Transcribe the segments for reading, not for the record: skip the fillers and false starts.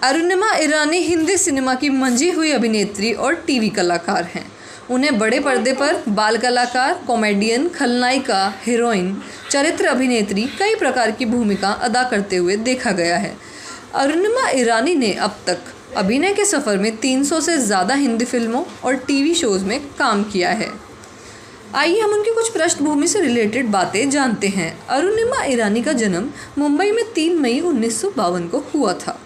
अरुणिमा ईरानी Hindi cinema की मंझी हुई अभिनेत्री और टीवी कलाकार हैं। उन्हें बड़े पर्दे पर बाल कलाकार, कॉमेडियन, खलनायिका, हीरोइन, चरित्र अभिनेत्री कई प्रकार की भूमिका अदा करते हुए देखा गया है। अरुणिमा ईरानी ने अब तक अभिनय के सफ़र में 300 से ज़्यादा हिंदी फिल्मों और टीवी शोज़ में काम किया है। आइए हम उनकी कुछ पृष्ठभूमि से रिलेटेड बातें जानते हैं। अरुणिमा ईरानी का जन्म मुंबई में 3 मई 1952 को हुआ था।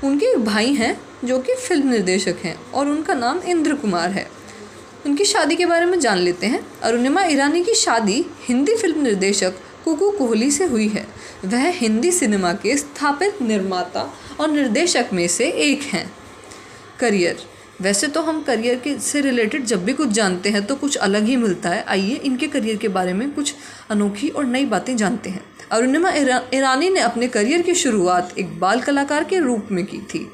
उनके एक भाई हैं जो कि फिल्म निर्देशक हैं और उनका नाम इंद्र कुमार है। उनकी शादी के बारे में जान लेते हैं। अरुणिमा ईरानी की शादी हिंदी फिल्म निर्देशक कुकू कोहली से हुई है। वह हिंदी सिनेमा के स्थापित निर्माता और निर्देशक में से एक हैं। करियर, वैसे तो हम करियर के से रिलेटेड जब भी कुछ जानते हैं तो कुछ अलग ही मिलता है। आइए इनके करियर के बारे में कुछ अनोखी और नई बातें जानते हैं। अरुणिमा ईरानी ने अपने करियर की शुरुआत एक बाल कलाकार के रूप में की थी।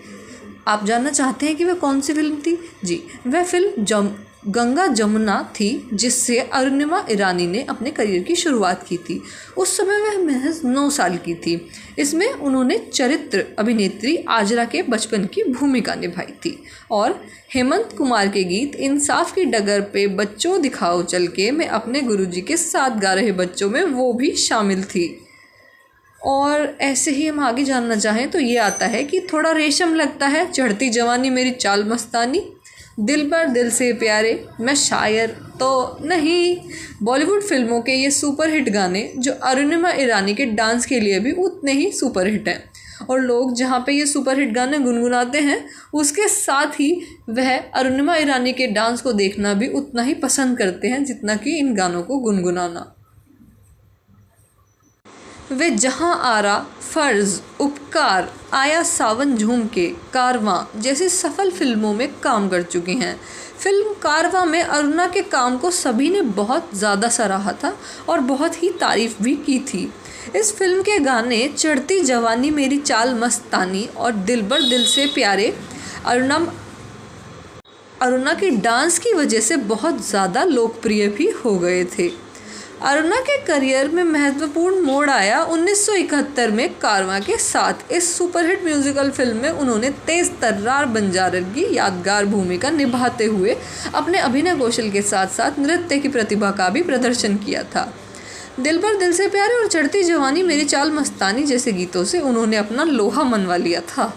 आप जानना चाहते हैं कि वह कौन सी फिल्म थी? जी, वह फिल्म गंगा जमुना थी, जिससे अरुणिमा ईरानी ने अपने करियर की शुरुआत की थी। उस समय वह महज 9 साल की थी। इसमें उन्होंने चरित्र अभिनेत्री आजरा के बचपन की भूमिका निभाई थी और हेमंत कुमार के गीत इंसाफ की डगर पे बच्चों दिखाओ चल के मैं अपने गुरुजी के साथ गा रहे बच्चों में वो भी शामिल थी। और ऐसे ही हम आगे जानना चाहें तो ये आता है कि थोड़ा रेशम लगता है, चढ़ती जवानी मेरी चाल मस्तानी, दिल पर दिल से प्यारे, मैं शायर तो नहीं। बॉलीवुड फिल्मों के ये सुपरहिट गाने जो अरुणिमा ईरानी के डांस के लिए भी उतने ही सुपरहिट हैं और लोग जहाँ पे ये सुपरहिट गाने गुनगुनाते हैं उसके साथ ही वह अरुणिमा ईरानी के डांस को देखना भी उतना ही पसंद करते हैं जितना कि इन गानों को गुनगुनाना। वे जहाँ आरा, फर्ज, उपकार, आया सावन झूम के, कारवां जैसी सफल फिल्मों में काम कर चुकी हैं। फिल्म कारवां में अरुणा के काम को सभी ने बहुत ज़्यादा सराहा था और बहुत ही तारीफ़ भी की थी। इस फिल्म के गाने चढ़ती जवानी मेरी चाल मस्तानी और दिल बर दिल से प्यारे अरुणा की डांस की वजह से बहुत ज़्यादा लोकप्रिय भी हो गए थे। अरुणा के करियर में महत्वपूर्ण मोड़ आया 1971 में कारवां के साथ। इस सुपरहिट म्यूजिकल फिल्म में उन्होंने तेज तर्रार बंजारे की यादगार भूमिका निभाते हुए अपने अभिनय कौशल के साथ साथ नृत्य की प्रतिभा का भी प्रदर्शन किया था। दिल पर दिल से प्यारे और चढ़ती जवानी मेरी चाल मस्तानी जैसे गीतों से उन्होंने अपना लोहा मनवा लिया था।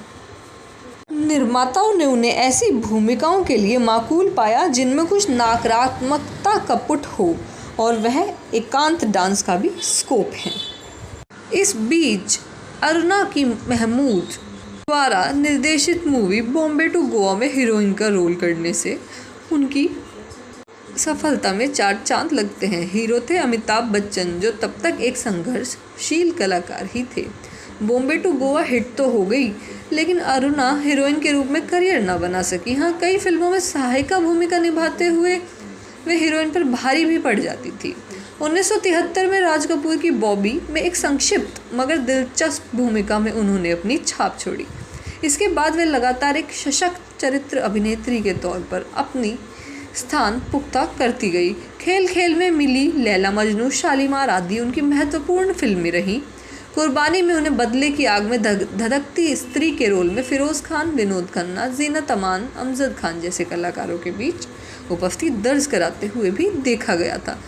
निर्माताओं ने उन्हें ऐसी भूमिकाओं के लिए माकूल पाया जिनमें कुछ नकारात्मकता का पुट हो और वह एकांत डांस का भी स्कोप है। इस बीच अरुणा की महमूद द्वारा निर्देशित मूवी बॉम्बे टू गोवा में हीरोइन का रोल करने से उनकी सफलता में 4 चांद लगते हैं। हीरो थे अमिताभ बच्चन, जो तब तक एक संघर्षशील कलाकार ही थे। बॉम्बे टू गोवा हिट तो हो गई, लेकिन अरुणा हीरोइन के रूप में करियर ना बना सकी। हाँ, कई फिल्मों में सहायिका भूमिका निभाते हुए वे हीरोइन पर भारी भी पड़ जाती थी। 1973 में राज कपूर की बॉबी में एक संक्षिप्त मगर दिलचस्प भूमिका में उन्होंने अपनी छाप छोड़ी। इसके बाद वे लगातार एक सशक्त चरित्र अभिनेत्री के तौर पर अपनी स्थान पुख्ता करती गई। खेल खेल में मिली, लैला मजनू, शालीमार आदि उनकी महत्वपूर्ण फिल्में रहीं। कुर्बानी में उन्हें बदले की आग में धधकती स्त्री के रोल में फिरोज़ खान, विनोद खन्ना, जीनत अमान, अमजद खान जैसे कलाकारों के बीच उपस्थिति दर्ज कराते हुए भी देखा गया था।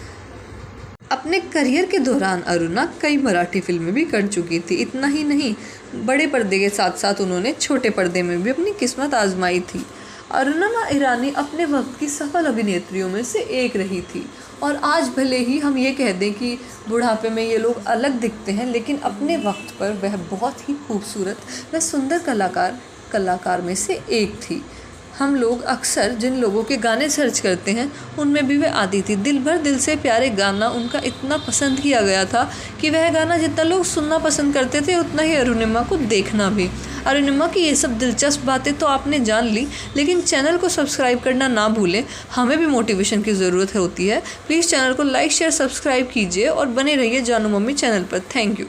अपने करियर के दौरान अरुणा कई मराठी फिल्में भी कर चुकी थी। इतना ही नहीं, बड़े पर्दे के साथ साथ उन्होंने छोटे पर्दे में भी अपनी किस्मत आजमाई थी। अरुणिमा ईरानी अपने वक्त की सफल अभिनेत्रियों में से एक रही थी और आज भले ही हम ये कह दें कि बुढ़ापे में ये लोग अलग दिखते हैं, लेकिन अपने वक्त पर वह बहुत ही खूबसूरत व सुंदर कलाकार में से एक थी। हम लोग अक्सर जिन लोगों के गाने सर्च करते हैं उनमें भी वह आती थी। दिल भर दिल से प्यारे गाना उनका इतना पसंद किया गया था कि वह गाना जितना लोग सुनना पसंद करते थे उतना ही अरुणिमा को देखना भी। अरुणिमा की ये सब दिलचस्प बातें तो आपने जान ली, लेकिन चैनल को सब्सक्राइब करना ना भूलें। हमें भी मोटिवेशन की ज़रूरत होती है। प्लीज़ चैनल को लाइक, शेयर, सब्सक्राइब कीजिए और बने रहिए जानू मम्मी चैनल पर। Thank you.